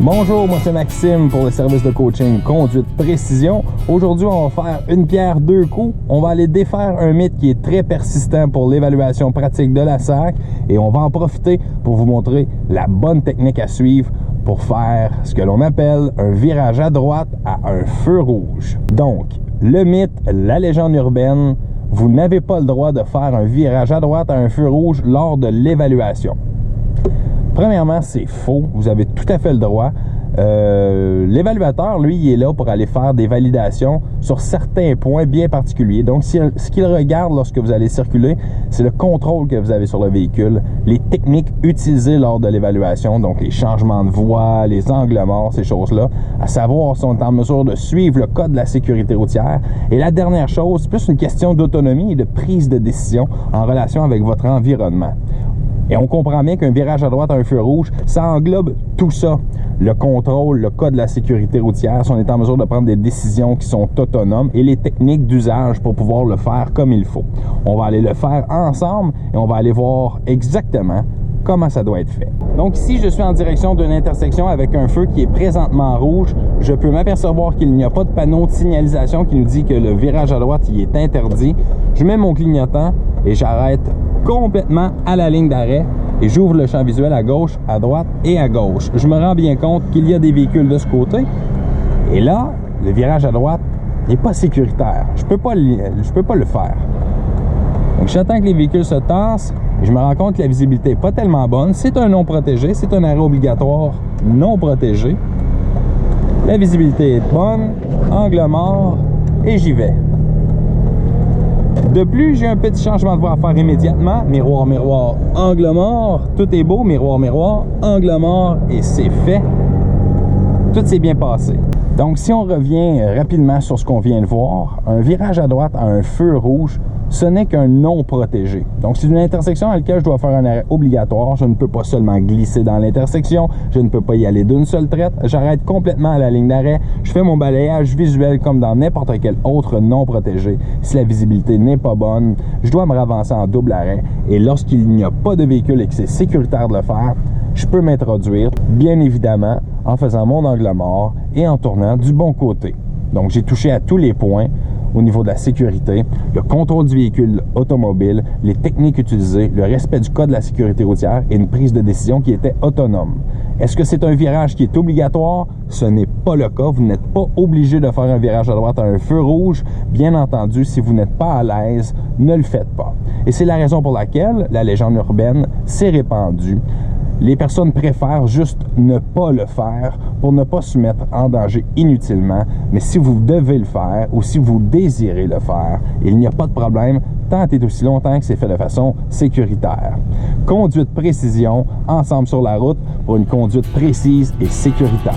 Bonjour, moi c'est Maxime pour le service de coaching Conduite Précision. Aujourd'hui, on va faire une pierre deux coups. On va aller défaire un mythe qui est très persistant pour l'évaluation pratique de la SAC et on va en profiter pour vous montrer la bonne technique à suivre pour faire ce que l'on appelle un virage à droite à un feu rouge. Donc, le mythe, la légende urbaine, vous n'avez pas le droit de faire un virage à droite à un feu rouge lors de l'évaluation. Premièrement, c'est faux. Vous avez tout à fait le droit. L'évaluateur, lui, il est là pour aller faire des validations sur certains points bien particuliers. Donc, ce qu'il regarde lorsque vous allez circuler, c'est le contrôle que vous avez sur le véhicule, les techniques utilisées lors de l'évaluation, donc les changements de voie, les angles morts, ces choses-là, à savoir si on est en mesure de suivre le code de la sécurité routière. Et la dernière chose, c'est plus une question d'autonomie et de prise de décision en relation avec votre environnement. Et on comprend bien qu'un virage à droite à un feu rouge, ça englobe tout ça. Le contrôle, le code de la sécurité routière, si on est en mesure de prendre des décisions qui sont autonomes et les techniques d'usage pour pouvoir le faire comme il faut. On va aller le faire ensemble et on va aller voir exactement comment ça doit être fait. Donc ici, je suis en direction d'une intersection avec un feu qui est présentement rouge. Je peux m'apercevoir qu'il n'y a pas de panneau de signalisation qui nous dit que le virage à droite il est interdit. Je mets mon clignotant et j'arrête complètement à la ligne d'arrêt et j'ouvre le champ visuel à gauche, à droite et à gauche. Je me rends bien compte qu'il y a des véhicules de ce côté et là, le virage à droite n'est pas sécuritaire. Je peux pas le faire. Donc j'attends que les véhicules se tassent et je me rends compte que la visibilité n'est pas tellement bonne. C'est un non protégé, c'est un arrêt obligatoire non protégé. La visibilité est bonne, angle mort et j'y vais. De plus, j'ai un petit changement de voie à faire immédiatement. Miroir, miroir, angle mort. Tout est beau, miroir, miroir, angle mort et c'est fait. Tout s'est bien passé. Donc, si on revient rapidement sur ce qu'on vient de voir, un virage à droite à un feu rouge, ce n'est qu'un non protégé. Donc, c'est une intersection à laquelle je dois faire un arrêt obligatoire. Je ne peux pas seulement glisser dans l'intersection. Je ne peux pas y aller d'une seule traite. J'arrête complètement à la ligne d'arrêt. Je fais mon balayage visuel comme dans n'importe quel autre non protégé. Si la visibilité n'est pas bonne, je dois me ravancer en double arrêt. Et lorsqu'il n'y a pas de véhicule et que c'est sécuritaire de le faire, je peux m'introduire, bien évidemment, en faisant mon angle mort et en tournant du bon côté. Donc, j'ai touché à tous les points au niveau de la sécurité, le contrôle du véhicule automobile, les techniques utilisées, le respect du code de la sécurité routière et une prise de décision qui était autonome. Est-ce que c'est un virage qui est obligatoire? Ce n'est pas le cas. Vous n'êtes pas obligé de faire un virage à droite à un feu rouge. Bien entendu, si vous n'êtes pas à l'aise, ne le faites pas. Et c'est la raison pour laquelle la légende urbaine s'est répandue. Les personnes préfèrent juste ne pas le faire pour ne pas se mettre en danger inutilement. Mais si vous devez le faire ou si vous désirez le faire, il n'y a pas de problème tant et aussi longtemps que c'est fait de façon sécuritaire. Conduite précision, ensemble sur la route pour une conduite précise et sécuritaire.